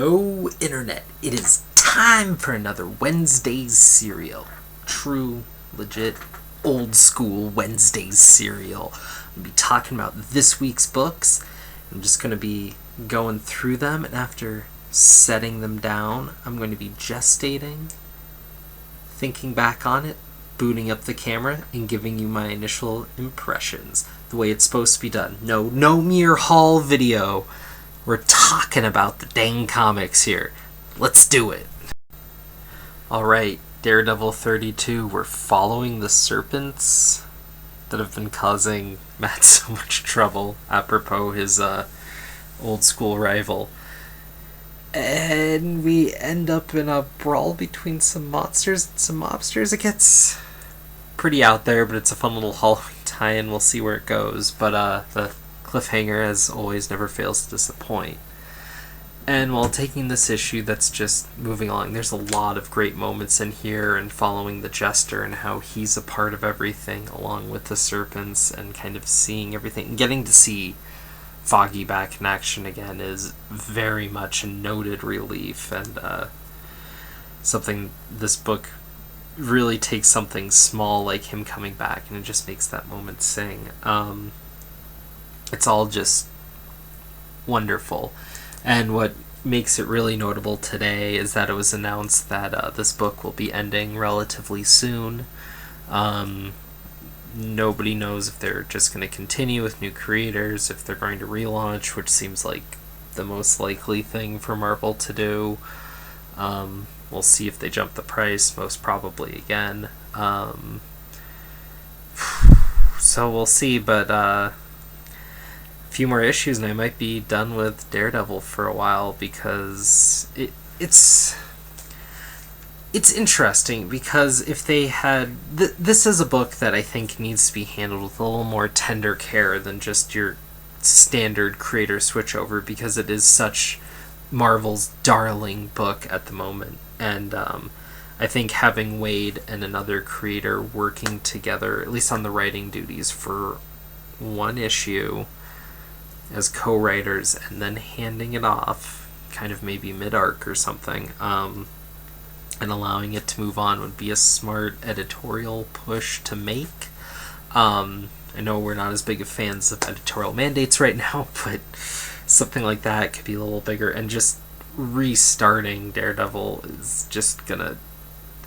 Hello, Internet. It is time for another Wednesday's serial. True, legit, old school Wednesday's serial. I'm going to be talking about this week's books. I'm just going to be going through them, and after setting them down, I'm going to be gestating, thinking back on it, booting up the camera, and giving you my initial impressions. The way it's supposed to be done. No mere haul video. We're talking about the dang comics here. Let's do it. Alright, Daredevil 32. We're following the serpents that have been causing Matt so much trouble, apropos his old school rival. And we end up in a brawl between some monsters and some mobsters. It gets pretty out there, but it's a fun little Halloween tie-in. We'll see where it goes. But the cliffhanger, as always, never fails to disappoint. And while taking this issue that's just moving along, there's a lot of great moments in here, and following the Jester and how he's a part of everything, along with the serpents, and kind of seeing everything. And getting to see Foggy back in action again is very much a noted relief, and something this book really takes something small like him coming back, and it just makes that moment sing. It's all just wonderful. And what makes it really notable today is that it was announced that this book will be ending relatively soon. Nobody knows if they're just going to continue with new creators, if they're going to relaunch, which seems like the most likely thing for Marvel to do. We'll see if they jump the price, most probably again. So we'll see, but few more issues and I might be done with Daredevil for a while, because it's interesting, because if they had this is a book that I think needs to be handled with a little more tender care than just your standard creator switchover, because it is such Marvel's darling book at the moment. And I think having Wade and another creator working together, at least on the writing duties for one issue as co-writers, and then handing it off kind of maybe mid-arc or something, and allowing it to move on, would be a smart editorial push to make. I know we're not as big of fans of editorial mandates right now, but something like that could be a little bigger, and just restarting Daredevil is just gonna...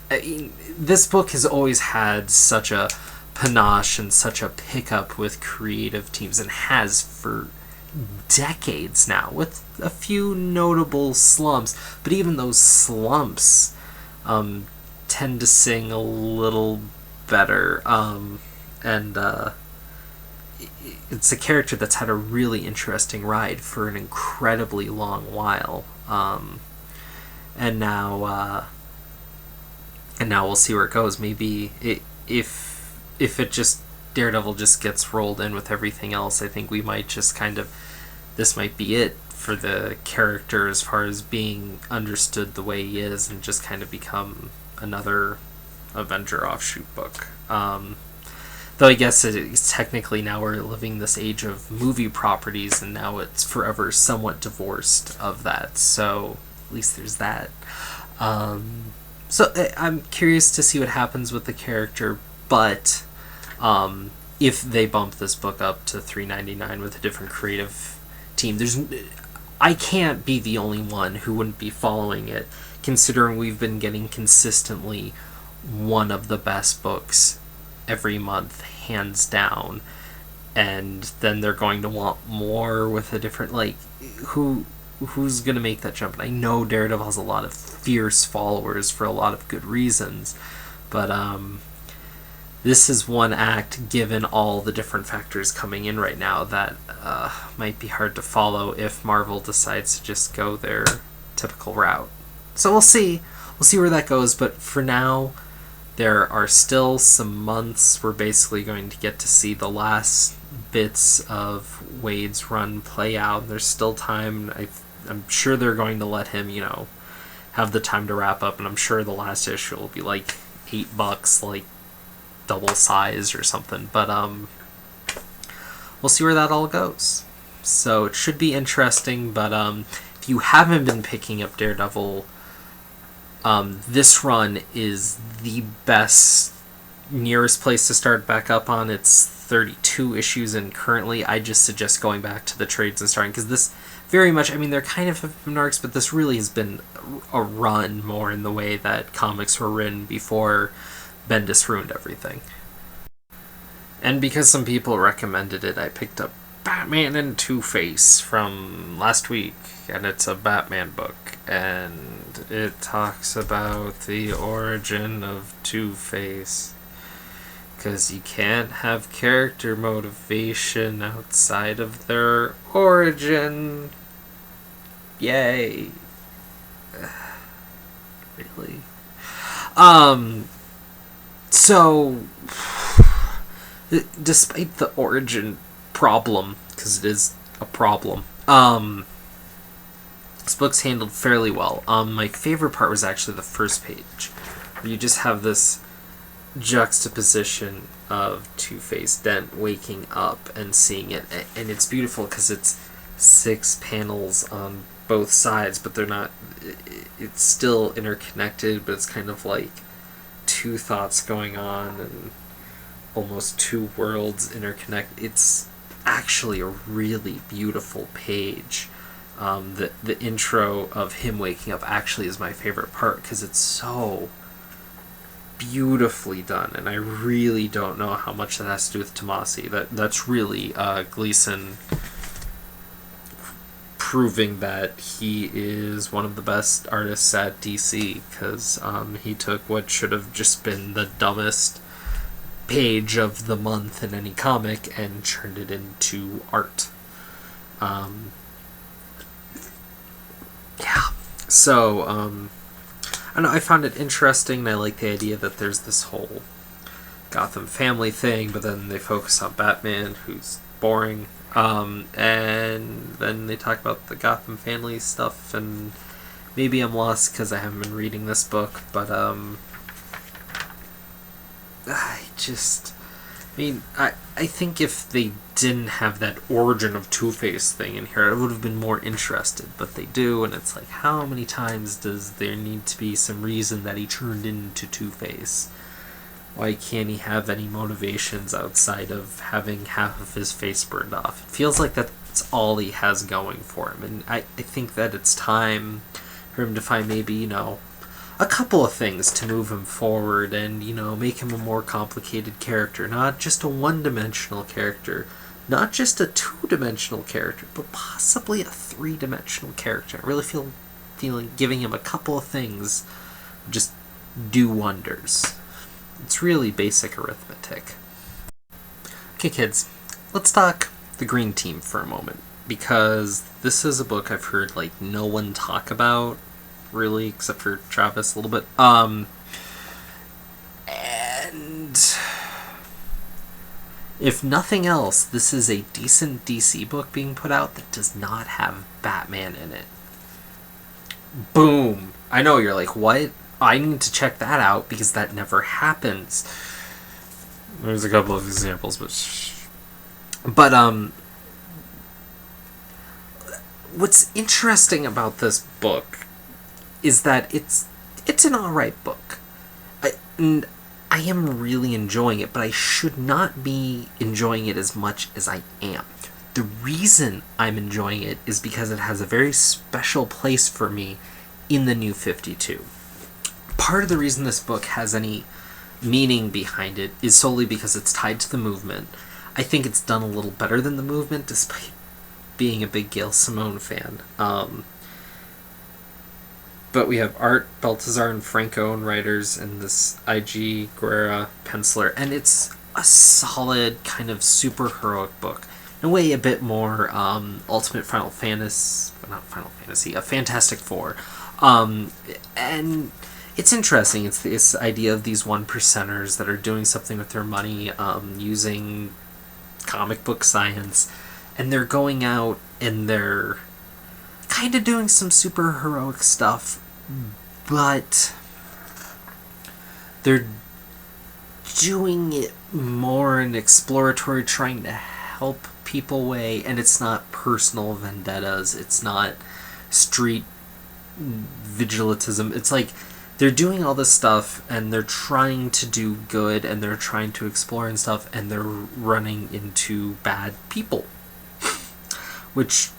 this book has always had such a panache and such a pickup with creative teams, and has for decades now, with a few notable slumps, but even those slumps tend to sing a little better, and it's a character that's had a really interesting ride for an incredibly long while, and now we'll see where it goes. Maybe if it just Daredevil just gets rolled in with everything else, I think we might just kind of, this might be it for the character as far as being understood the way he is, and just kind of become another Avenger offshoot book. Though I guess it's technically, now we're living this age of movie properties, and now it's forever somewhat divorced of that, so at least there's that. So I'm curious to see what happens with the character, but if they bump this book up to $3.99 with a different creative team, I can't be the only one who wouldn't be following it, considering we've been getting consistently one of the best books every month, hands down, and then they're going to want more with a different, like, who's going to make that jump? And I know Daredevil has a lot of fierce followers for a lot of good reasons, but this is one act, given all the different factors coming in right now, that might be hard to follow if Marvel decides to just go their typical route. So we'll see where that goes, but for now, there are still some months. We're basically going to get to see the last bits of Wade's run play out. There's still time. I'm sure they're going to let him, have the time to wrap up, and I'm sure the last issue will be like $8, like double size or something. But we'll see where that all goes. So it should be interesting. But if if you haven't been picking up Daredevil, this run is the best, nearest place to start back up on. It's 32 issues, and currently I just suggest going back to the trades and starting, because this very much, I mean, they're kind of been arcs, but this really has been a run more in the way that comics were written before Bendis ruined everything. And because some people recommended it, I picked up Batman and Two-Face from last week, and it's a Batman book, and it talks about the origin of Two-Face. Because you can't have character motivation outside of their origin. Yay. Really? So, despite the origin problem, because it is a problem, this book's handled fairly well. My favorite part was actually the first page, where you just have this juxtaposition of Two-Face Dent waking up and seeing it, and it's beautiful because it's 6 panels on both sides, but they're not, it's still interconnected, but it's kind of like 2 thoughts going on and almost 2 worlds interconnect. It's actually a really beautiful page. The intro of him waking up actually is my favorite part because it's so beautifully done, and I really don't know how much that has to do with Tomasi. That's really Gleason proving that he is one of the best artists at DC, because he took what should have just been the dumbest page of the month in any comic and turned it into art. Yeah. So, I don't know, I found it interesting, and I like the idea that there's this whole Gotham family thing, but then they focus on Batman, who's boring, and then they talk about the Gotham family stuff, and maybe I'm lost because I haven't been reading this book, but I think if they didn't have that origin of Two-Face thing in here, I would have been more interested, but they do, and it's like, how many times does there need to be some reason that he turned into Two-Face? Why can't he have any motivations outside of having half of his face burned off? It feels like that's all he has going for him, and I think that it's time for him to find maybe, a couple of things to move him forward and, make him a more complicated character. Not just a one-dimensional character. Not just a two-dimensional character, but possibly a three-dimensional character. I really feeling giving him a couple of things just do wonders. It's really basic arithmetic. Okay, kids, let's talk the Green Team for a moment, because this is a book I've heard, no one talk about, really, except for Travis a little bit. And if nothing else, this is a decent DC book being put out that does not have Batman in it. Boom! I know, you're like, what? I need to check that out because that never happens. There's a couple of examples, but what's interesting about this book is that it's an alright book. And I am really enjoying it, but I should not be enjoying it as much as I am. The reason I'm enjoying it is because it has a very special place for me in the New 52. Part of the reason this book has any meaning behind it is solely because it's tied to the movement. I think it's done a little better than the movement, despite being a big Gail Simone fan. But we have Art, Baltazar, and Franco and writers, and this I.G. Guerra penciler, and it's a solid kind of super heroic book. In a way, a bit more Ultimate Final Fantasy, not Final Fantasy, a Fantastic Four. And it's interesting. It's this idea of these 1%ers that are doing something with their money, using comic book science, and they're going out and they're kind of doing some super heroic stuff, but they're doing it more in exploratory, trying to help people way, and it's not personal vendettas, it's not street vigilantism. It's like they're doing all this stuff and they're trying to do good and they're trying to explore and stuff, and they're running into bad people. Which,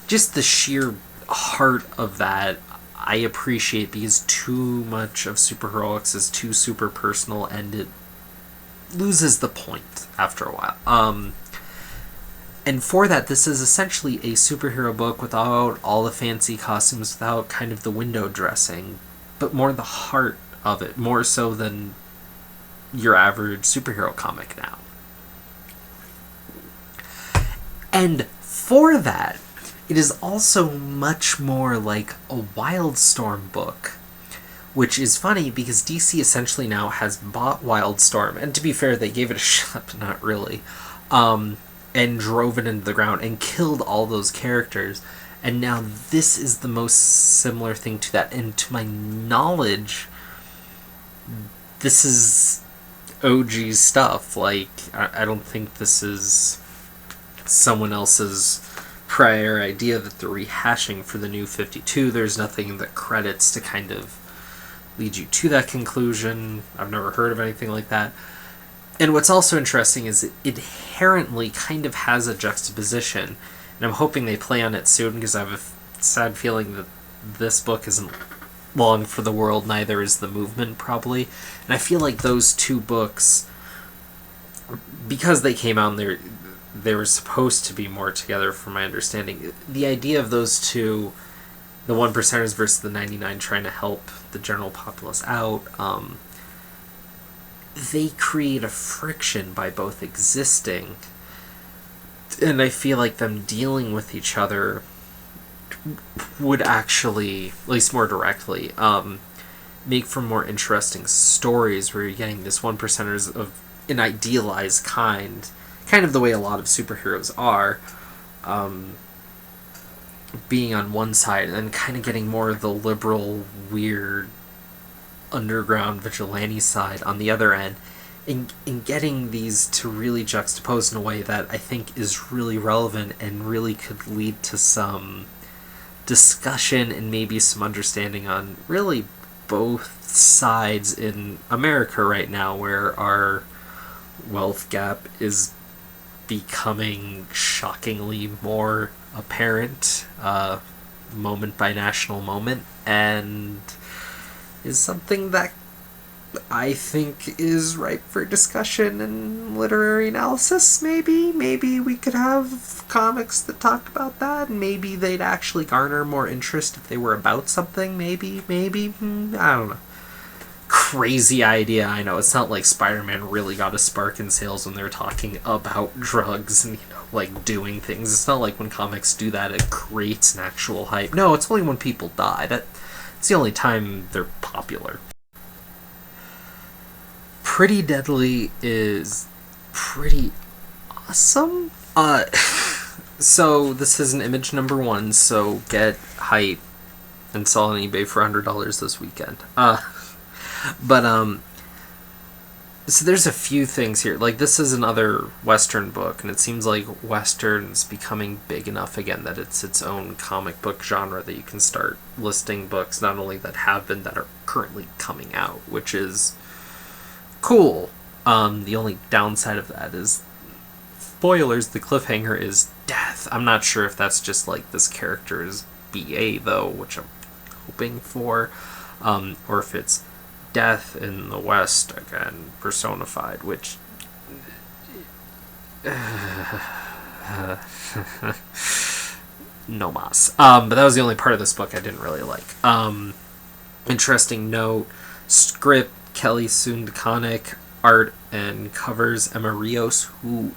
just the sheer heart of that, I appreciate, because too much of superheroics is too super personal and it loses the point after a while. And for that, this is essentially a superhero book without all the fancy costumes, without kind of the window dressing, but more the heart of it, more so than your average superhero comic now. And for that, it is also much more like a Wildstorm book, which is funny because DC essentially now has bought Wildstorm, and to be fair, they gave it a shot, but not really, and drove it into the ground and killed all those characters. And now this is the most similar thing to that. And to my knowledge, this is OG stuff. Like, I don't think this is someone else's prior idea that they're rehashing for the new 52. There's nothing in the credits to kind of lead you to that conclusion. I've never heard of anything like that. And what's also interesting is it inherently kind of has a juxtaposition. And I'm hoping they play on it soon, because I have a sad feeling that this book isn't long for the world, neither is The Movement, probably. And I feel like those two books, because they came out and they were supposed to be more together, from my understanding, the idea of those two, the 1%ers versus the 99 trying to help the general populace out, they create a friction by both existing, and I feel like them dealing with each other would actually, at least more directly, make for more interesting stories where you're getting this 1%ers of an idealized kind of the way a lot of superheroes are, being on one side, and then kind of getting more of the liberal, weird, underground vigilante side on the other end, and getting these to really juxtapose in a way that I think is really relevant and really could lead to some discussion and maybe some understanding on really both sides in America right now, where our wealth gap is becoming shockingly more apparent, moment by national moment, and is something that I think is ripe for discussion and literary analysis. Maybe we could have comics that talk about that, and maybe they'd actually garner more interest if they were about something. Maybe, I don't know. Crazy idea, I know. It's not like Spider-Man really got a spark in sales when they're talking about drugs and, like, doing things. It's not like when comics do that, it creates an actual hype. No, it's only when people die. It's the only time they're popular. Pretty Deadly is pretty awesome. So this is an Image #1, so get hype and sell on eBay for $100 this weekend. So there's a few things here. Like, this is another Western book, and it seems like Western's becoming big enough again that it's its own comic book genre that you can start listing books, not only that have been, that are currently coming out, which is cool. The only downside of that is, spoilers, the cliffhanger is death. I'm not sure if that's just like this character's BA, though, which I'm hoping for, or if it's death in the West again, personified, which no mas. But that was the only part of this book I didn't really like. Interesting note: script Kelly Sundconic, art and covers Emma Rios, who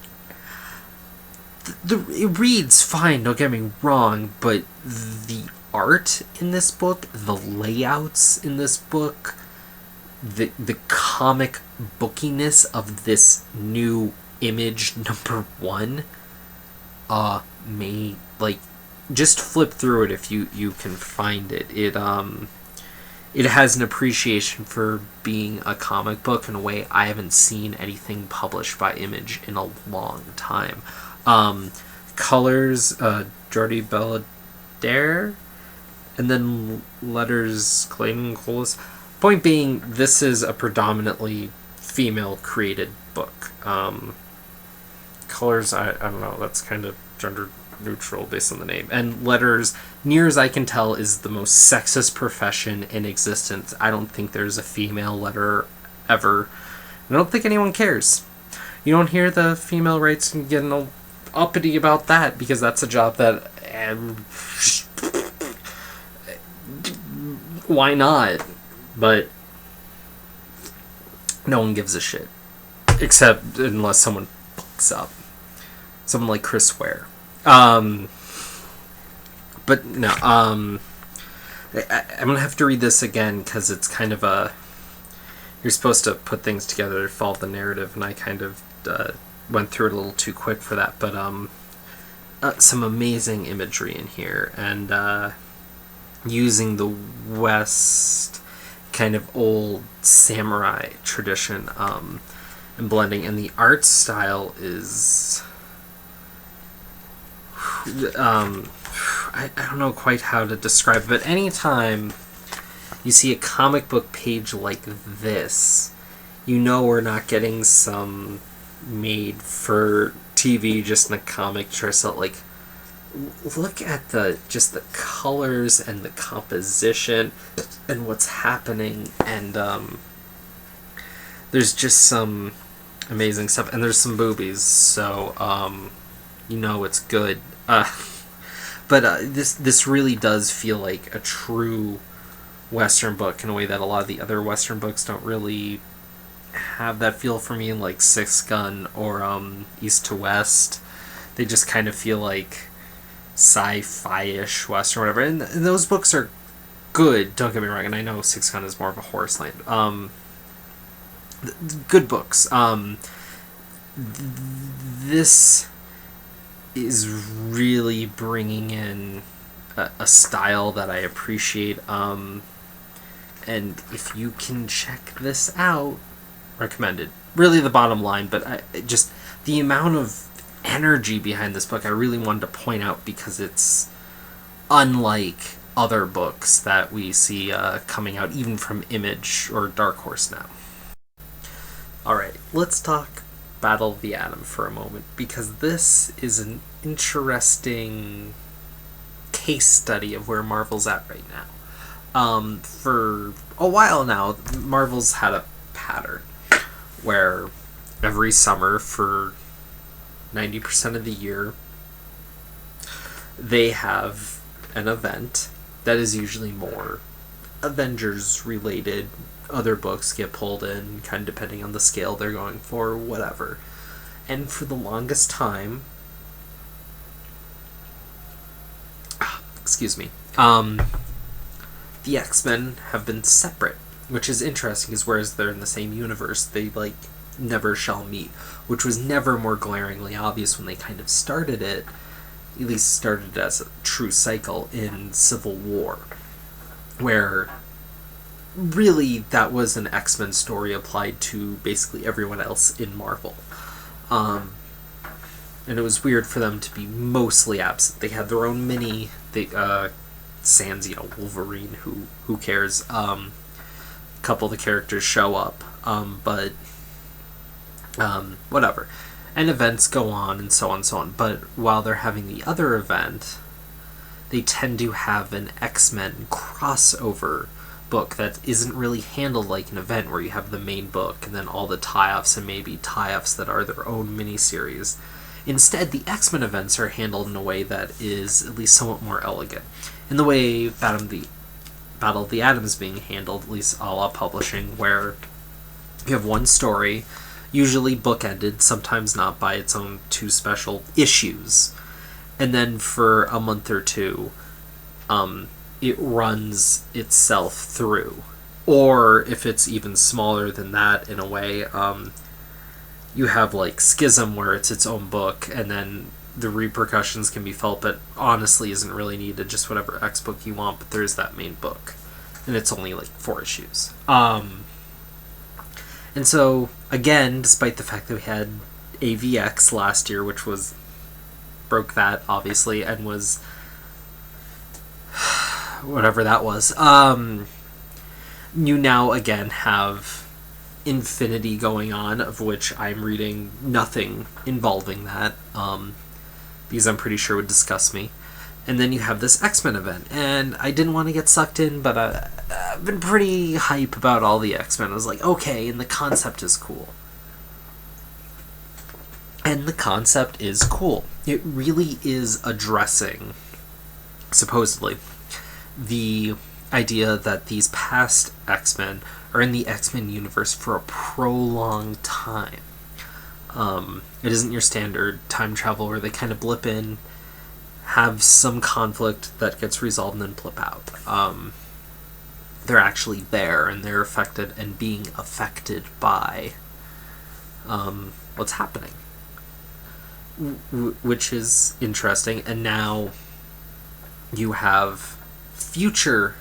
it reads fine, don't get me wrong, but the art in this book, the layouts in this book, the comic bookiness of this new Image #1, may, like, just flip through it if you can find it. It has an appreciation for being a comic book in a way I haven't seen anything published by Image in a long time. Colors, Jordi Belair, And then letters, Clayton Colas. Point being, this is a predominantly female-created book. Colors, I don't know, that's kind of gender neutral based on the name. And letters, near as I can tell, is the most sexist profession in existence. I don't think there's a female letterer ever. I don't think anyone cares. You don't hear the female rights getting all uppity about that, because that's a job that... why not? But no one gives a shit. Except unless someone fucks up. Someone like Chris Ware. But no, I'm gonna have to read this again, because it's kind of a... You're supposed to put things together to follow the narrative, and I kind of went through it a little too quick for that. But some amazing imagery in here, and using the West kind of old samurai tradition, and blending, and the art style is... I don't know quite how to describe it, but anytime you see a comic book page like this, you know we're not getting some made for TV, just in a comic dress out. Like, look at the colors and the composition and what's happening, and there's just some amazing stuff, and there's some boobies, so you know it's good. But this really does feel like a true Western book in a way that a lot of the other Western books don't really have that feel for me, like Sixth Gun or East to West. They just kind of feel like sci-fi-ish Western or whatever. And those books are good, don't get me wrong, and I know Sixth Gun is more of a horror slant. Good books. This is really bringing in a style that I appreciate, and if you can check this out, recommended. Really the bottom line, but just the amount of energy behind this book I really wanted to point out, because it's unlike other books that we see coming out even from Image or Dark Horse now. Alright, let's talk Battle of the Atom for a moment, because this is an interesting case study of where Marvel's at right now. For a while now, Marvel's had a pattern where every summer for 90% of the year they have an event that is usually more Avengers related. Other books get pulled in, kind of depending on the scale they're going for, whatever. And for the longest time, excuse me, the X-Men have been separate, which is interesting, because whereas they're in the same universe, they never shall meet, which was never more glaringly obvious when they kind of started it, at least started as a true cycle in Civil War, where really that was an X-Men story applied to basically everyone else in Marvel. And it was weird for them to be mostly absent. They had their own mini, sans, Wolverine, who cares. A couple of the characters show up, but whatever. And events go on, and so on and so on. But while they're having the other event, they tend to have an X-Men crossover book that isn't really handled like an event where you have the main book and then all the tie-offs and maybe tie-offs that are their own miniseries. Instead, the X-Men events are handled in a way that is at least somewhat more elegant. In the way Battle of the Atom is being handled, at least a la publishing, where you have one story, usually bookended, sometimes not, by its own 2 special issues. And then for a month or two, it runs itself through. Or if it's even smaller than that in a way, you have Schism, where it's its own book, and then the repercussions can be felt, but honestly isn't really needed, just whatever X book you want, but there's that main book. And it's only 4 issues. And so, again, despite the fact that we had AVX last year, which broke that, obviously, and was whatever that was. You now again have Infinity going on, of which I'm reading nothing involving that, because I'm pretty sure it would disgust me. And then you have this X-Men event, and I didn't want to get sucked in, but I've been pretty hype about all the X-Men. I was like, okay, and the concept is cool. And the concept is cool. It really is addressing, supposedly, the idea that these past X-Men are in the X-Men universe for a prolonged time. It isn't your standard time travel where they kind of blip in, have some conflict that gets resolved, and then blip out. They're actually there, and they're affected and being affected by what's happening. Which is interesting. And now you have future...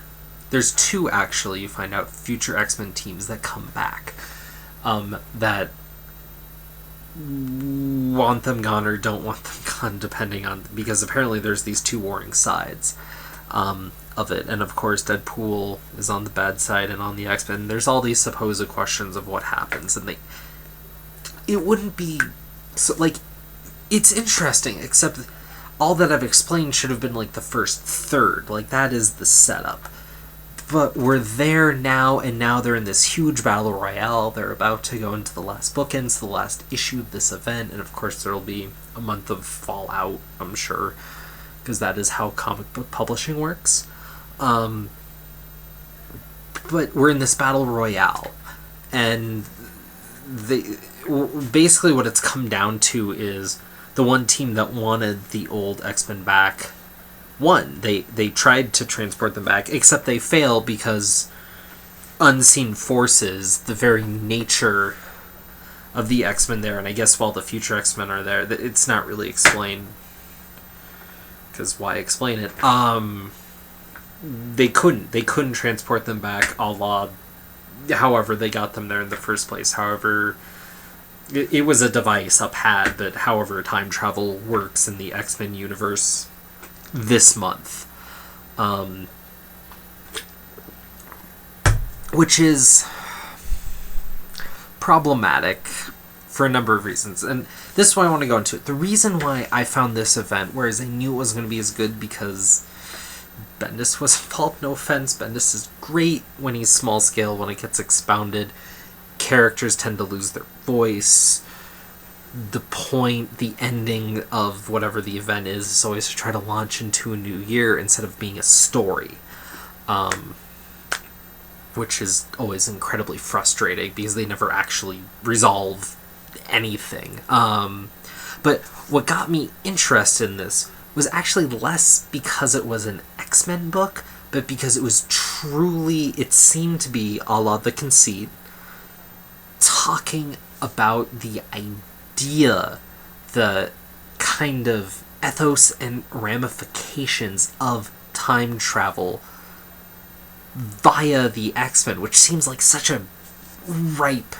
There's two, actually, you find out, future X-Men teams that come back. That want them gone or don't want them gone, depending on... Because apparently there's these two warring sides of it. And of course Deadpool is on the bad side and on the X-Men. There's all these supposed questions of what happens. And it wouldn't be... So, like... It's interesting, except all that I've explained should have been like the first third. Like, that is the setup. But we're there now, and now they're in this huge battle royale. They're about to go into the last bookends, the last issue of this event, and of course there'll be a month of fallout, I'm sure, because that is how comic book publishing works. But we're in this battle royale, and basically what it's come down to is the one team that wanted the old X-Men back won. They tried to transport them back, except they fail because unseen forces, the very nature of the X-Men there, and I guess while the future X-Men are there, it's not really explained, because why explain it? They couldn't transport them back, a la however they got them there in the first place. However, it was a device, a pad, but however time travel works in the X-Men universe this month. Which is problematic for a number of reasons. And this is why I want to go into it. The reason why I found this event, whereas I knew it wasn't going to be as good because Bendis was involved, no offense, Bendis is great when he's small scale. When it gets expounded, characters tend to lose their voice. The point, the ending of whatever the event is always to try to launch into a new year instead of being a story. Which is always incredibly frustrating because they never actually resolve anything. But what got me interested in this was actually less because it was an X-Men book, but because it was truly, it seemed to be, a la The Conceit, talking about the idea, the kind of ethos and ramifications of time travel via the X-Men, which seems like such a ripe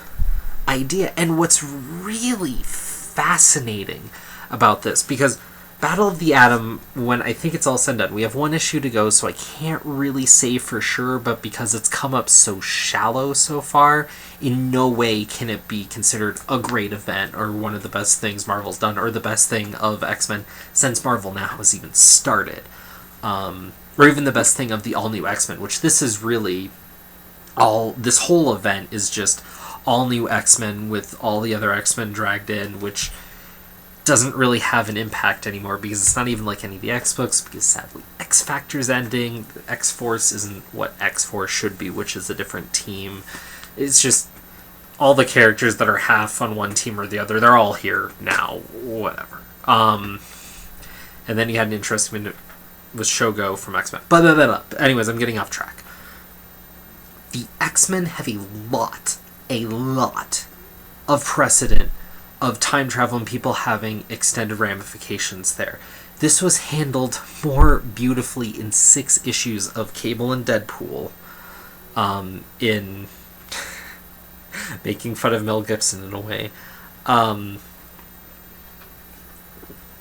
idea. And what's really fascinating about this, because Battle of the Atom, when I think it's all said and done, we have one issue to go, so I can't really say for sure, but because it's come up so shallow so far, in no way can it be considered a great event, or one of the best things Marvel's done, or the best thing of X-Men since Marvel now has even started. Or even the best thing of the all-new X-Men, which this is really this whole event is just all-new X-Men with all the other X-Men dragged in, which doesn't really have an impact anymore because it's not even like any of the X-books, because sadly X-Factor's ending, X-Force isn't what X-Force should be, which is a different team. It's just all the characters that are half on one team or the other, they're all here now, whatever. And then you had an interesting minute with Shogo from X-Men. But anyways, I'm getting off track. The X-Men have a lot of precedent of time travel and people having extended ramifications there. This was handled more beautifully in 6 issues of Cable and Deadpool, in making fun of Mel Gibson in a way,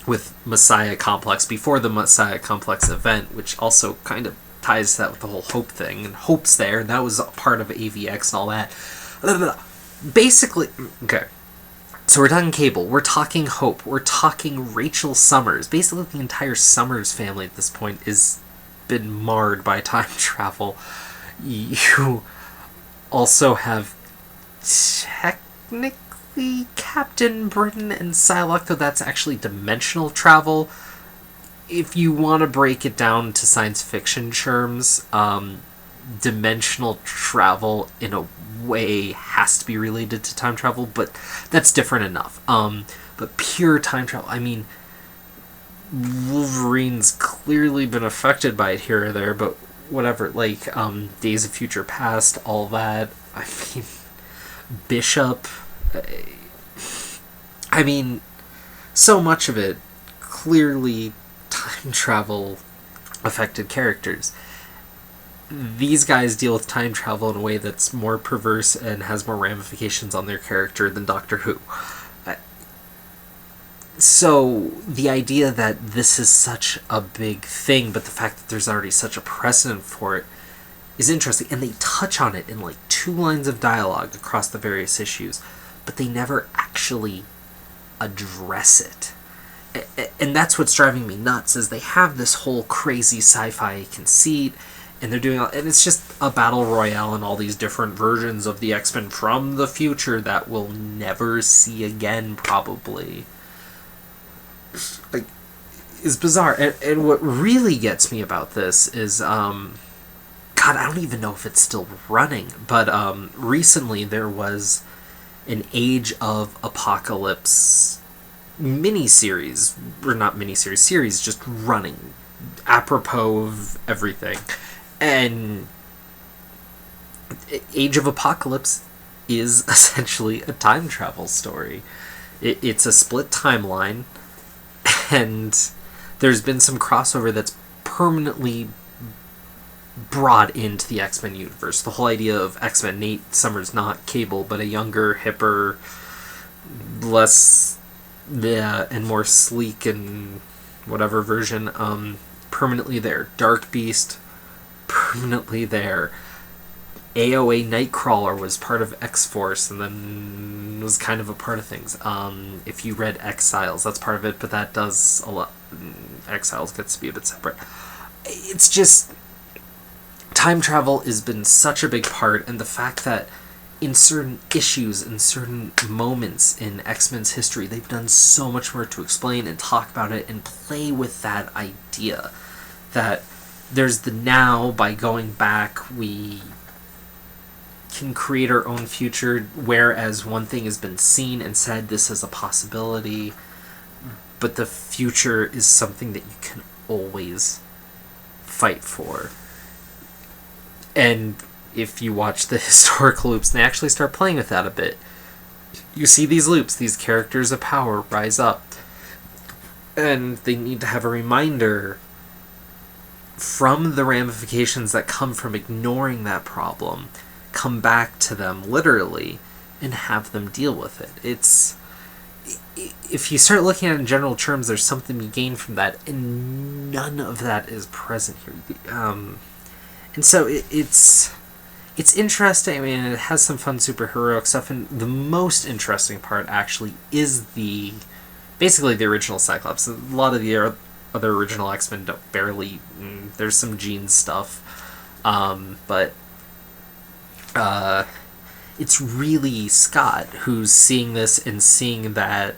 with Messiah Complex, before the Messiah Complex event, which also kind of ties to that with the whole Hope thing, and Hope's there, and that was a part of AVX and all that. Basically, okay. So we're talking Cable, we're talking Hope, we're talking Rachel Summers. Basically, the entire Summers family at this point is been marred by time travel. You also have technically Captain Britain and Psylocke, though that's actually dimensional travel. If you want to break it down to science fiction terms, dimensional travel in a way has to be related to time travel, but that's different enough. But pure time travel, I mean, Wolverine's clearly been affected by it here or there, but whatever, like, Days of Future Past, all that, I mean, Bishop, I mean, so much of it, clearly time travel affected characters. These guys deal with time travel in a way that's more perverse and has more ramifications on their character than Doctor Who. So the idea that this is such a big thing, but the fact that there's already such a precedent for it, is interesting. And they touch on it in like 2 lines of dialogue across the various issues, but they never actually address it. And that's what's driving me nuts, is they have this whole crazy sci-fi conceit, and they're doing, and it's just a battle royale and all these different versions of the X-Men from the future that we'll never see again, probably. Like, is bizarre. And what really gets me about this is, God, I don't even know if it's still running, but recently there was an Age of Apocalypse miniseries, or not miniseries, series just running, apropos of everything. And Age of Apocalypse is essentially a time travel story. It's a split timeline, and there's been some crossover that's permanently brought into the X-Men universe. The whole idea of X-Men, Nate Summers, not Cable, but a younger, hipper, less, and more sleek and whatever version, permanently there. Dark Beast, permanently there. AOA Nightcrawler was part of X-Force and then was kind of a part of things. If you read Exiles, that's part of it, but that does a lot. Exiles gets to be a bit separate. It's just, time travel has been such a big part, and the fact that in certain issues, in certain moments in X-Men's history, they've done so much more to explain and talk about it and play with that idea. That there's the now, by going back, we can create our own future, whereas one thing has been seen and said, this is a possibility, but the future is something that you can always fight for. And if you watch the historical loops, they actually start playing with that a bit. You see these loops, these characters of power rise up, and they need to have a reminder from the ramifications that come from ignoring that problem, come back to them literally, and have them deal with it. It's, if you start looking at it in general terms, there's something you gain from that, and none of that is present here. And so it's interesting. I mean, it has some fun superheroic stuff, and the most interesting part actually is basically the original Cyclops. A lot of the other original X-Men don't barely. There's some Jean stuff, but it's really Scott who's seeing this and seeing that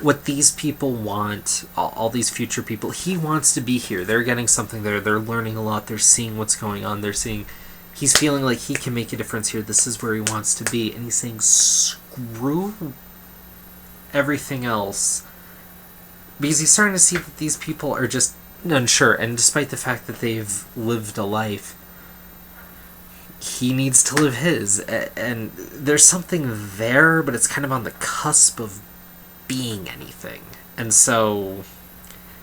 what these people want, all these future people, he wants to be here. They're getting something there. They're learning a lot. They're seeing what's going on. He's feeling like he can make a difference here. This is where he wants to be. And he's saying, screw everything else. Because he's starting to see that these people are just unsure. And despite the fact that they've lived a life, he needs to live his. And there's something there, but it's kind of on the cusp of being anything. And so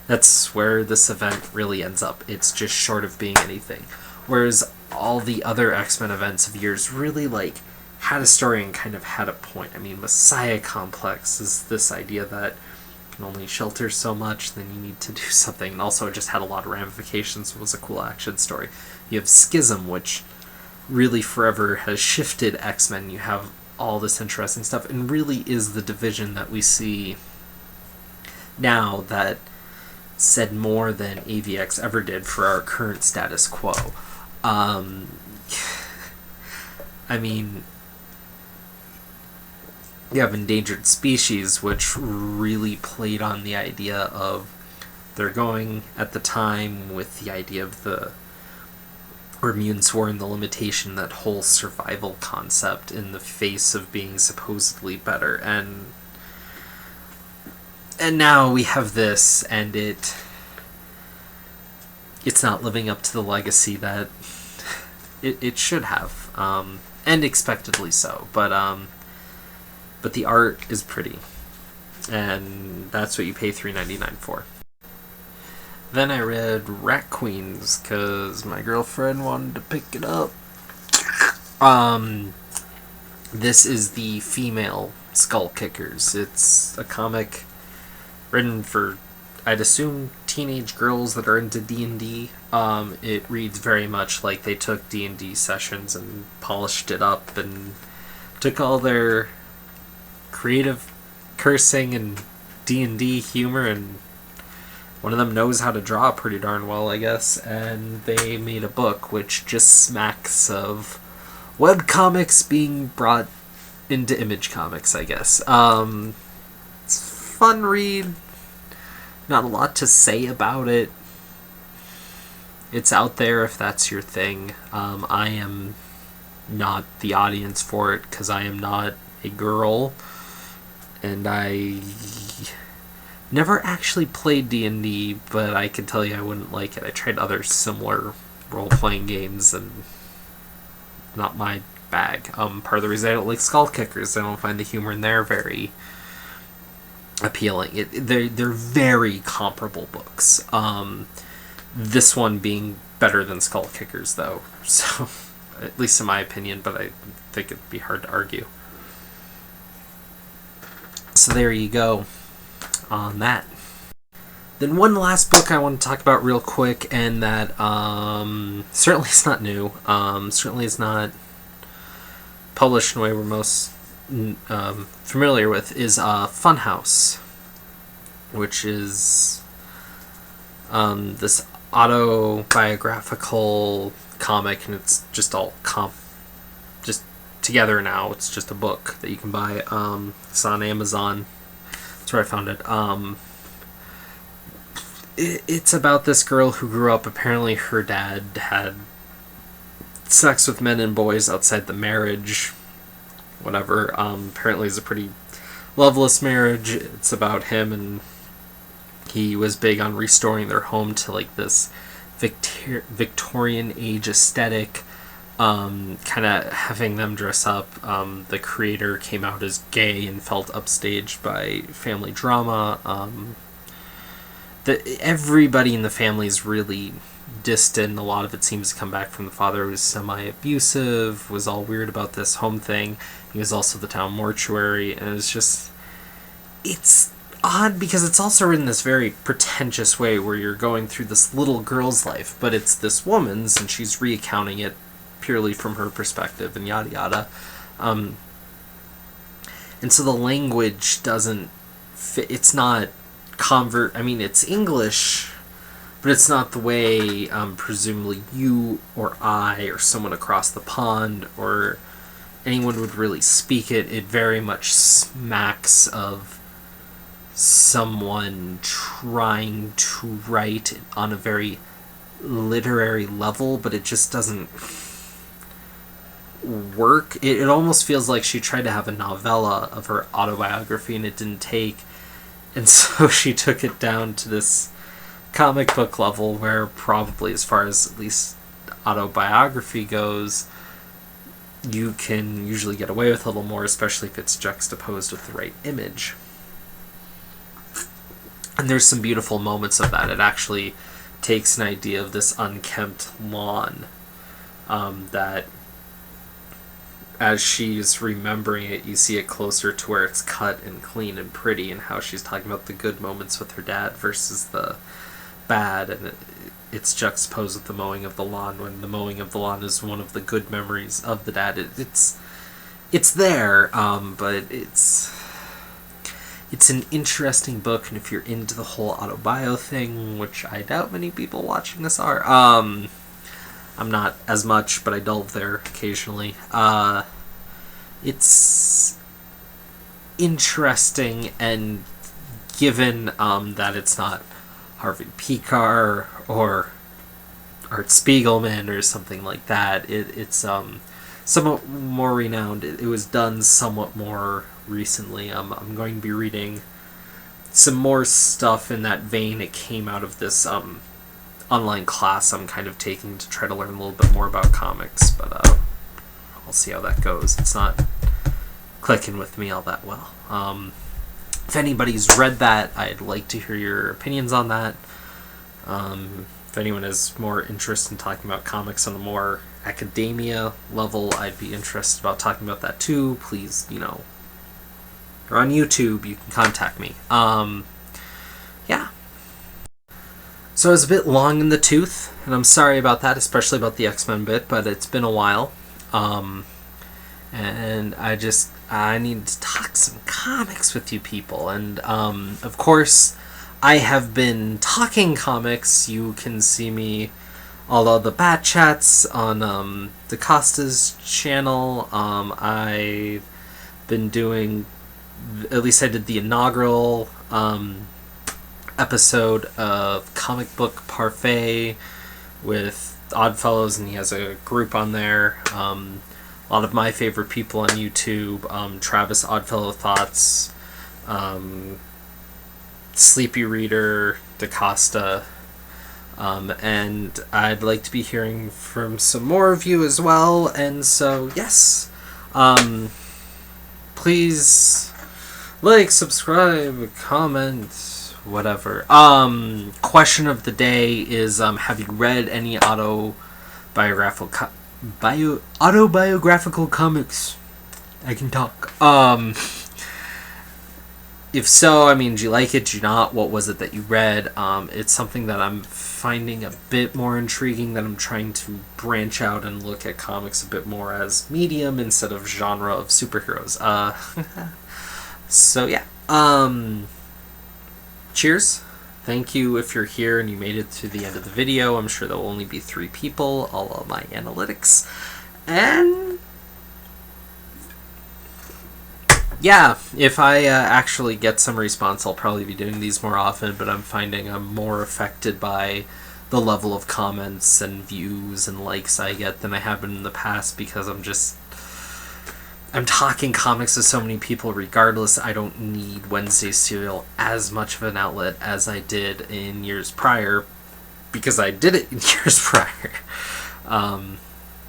that's where this event really ends up. It's just short of being anything. Whereas all the other X-Men events of years really, like, had a story and kind of had a point. I mean, Messiah Complex is this idea that can only shelter so much, then you need to do something. And also it just had a lot of ramifications. It was a cool action story. You have Schism, which really forever has shifted X-Men. You have all this interesting stuff, and really is the division that we see now that said more than AVX ever did for our current status quo. I mean, you have Endangered Species, which really played on the idea of, they're going at the time with the idea of where mutants were in the limitation, that whole survival concept in the face of being supposedly better, and now we have this, and it's not living up to the legacy that it should have, and expectedly so. But the art is pretty, and that's what you pay $3.99 for. Then I read Rat Queens because my girlfriend wanted to pick it up. This is the female Skull Kickers. It's a comic written for, I'd assume, teenage girls that are into D&D. It reads very much like they took D&D sessions and polished it up and took all their creative cursing and D&D humor, and one of them knows how to draw pretty darn well, I guess, and they made a book which just smacks of webcomics being brought into Image Comics, I guess. It's a fun read. Not a lot to say about it. It's out there if that's your thing. I am not the audience for it because I am not a girl, and I never actually played D&D, but I can tell you I wouldn't like it. I tried other similar role-playing games, and not my bag. Part of the reason I don't like Skull Kickers, I don't find the humor in there very appealing. They're very comparable books. This one being better than Skull Kickers, though. So, at least in my opinion, but I think it'd be hard to argue. So there you go on that. Then one last book I want to talk about real quick, and that certainly is not new. Certainly is not published in a way we're most familiar with, is Funhouse, which is this autobiographical comic, and it's just all just together now. It's just a book that you can buy. It's on Amazon. That's where I found it. It's about this girl who grew up. Apparently her dad had sex with men and boys outside the marriage. Whatever. Apparently it's a pretty loveless marriage. It's about him, and he was big on restoring their home to like this Victorian age aesthetic. Kind of having them dress up. The creator came out as gay and felt upstaged by family drama. Everybody in the family is really distant. A lot of it seems to come back from the father, who was semi-abusive, was all weird about this home thing. He was also the town mortuary, and it's odd because it's also written this very pretentious way where you're going through this little girl's life, but it's this woman's, and she's recounting it purely from her perspective, and yada yada. And so the language doesn't fit. It's not it's English, but it's not the way presumably you or I or someone across the pond or anyone would really speak it. It very much smacks of someone trying to write on a very literary level, but it just doesn't work. It almost feels like she tried to have a novella of her autobiography, and it didn't take. And so she took it down to this comic book level where probably, as far as at least autobiography goes, you can usually get away with a little more, especially if it's juxtaposed with the right image. And there's some beautiful moments of that. It actually takes an idea of this unkempt lawn that as she's remembering it, you see it closer to where it's cut and clean and pretty, and how she's talking about the good moments with her dad versus the bad, and it's juxtaposed with the mowing of the lawn, when the mowing of the lawn is one of the good memories of the dad. It's there, but it's an interesting book, and if you're into the whole autobio thing, which I doubt many people watching this are, I'm not as much, but I delve there occasionally. It's interesting, and given that it's not Harvey Pekar or Art Spiegelman or something like that, it's somewhat more renowned. It was done somewhat more recently. I'm going to be reading some more stuff in that vein. It came out of this online class I'm kind of taking to try to learn a little bit more about comics, but I'll see how that goes. It's not clicking with me all that well. If anybody's read that, I'd like to hear your opinions on that. If anyone has more interest in talking about comics on a more academia level, I'd be interested about talking about that too. Please, you're on YouTube, you can contact me. Yeah. So I was a bit long in the tooth, and I'm sorry about that, especially about the X-Men bit, but it's been a while. And I need to talk some comics with you people. And, of course, I have been talking comics. You can see me all of the Bat Chats on DaCosta's channel. I've been doing, at least I did the inaugural episode of Comic Book Parfait with Oddfellows, and he has a group on there. A lot of my favorite people on YouTube, Travis Oddfellow Thoughts, Sleepy Reader, DaCosta, and I'd like to be hearing from some more of you as well, and so yes, please like, subscribe, comment, whatever. Question of the day is, have you read any autobiographical comics? I can talk. If so, do you like it? Do you not? What was it that you read? It's something that I'm finding a bit more intriguing, that I'm trying to branch out and look at comics a bit more as medium instead of genre of superheroes. So yeah. Cheers. Thank you if you're here and you made it to the end of the video. I'm sure there will only be 3 people, all of my analytics. And yeah, if I actually get some response, I'll probably be doing these more often, but I'm finding I'm more affected by the level of comments and views and likes I get than I have been in the past, because I'm talking comics to so many people regardless. I don't need Wednesday Serial as much of an outlet as I did in years prior, because I did it in years prior.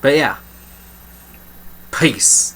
But yeah. Peace.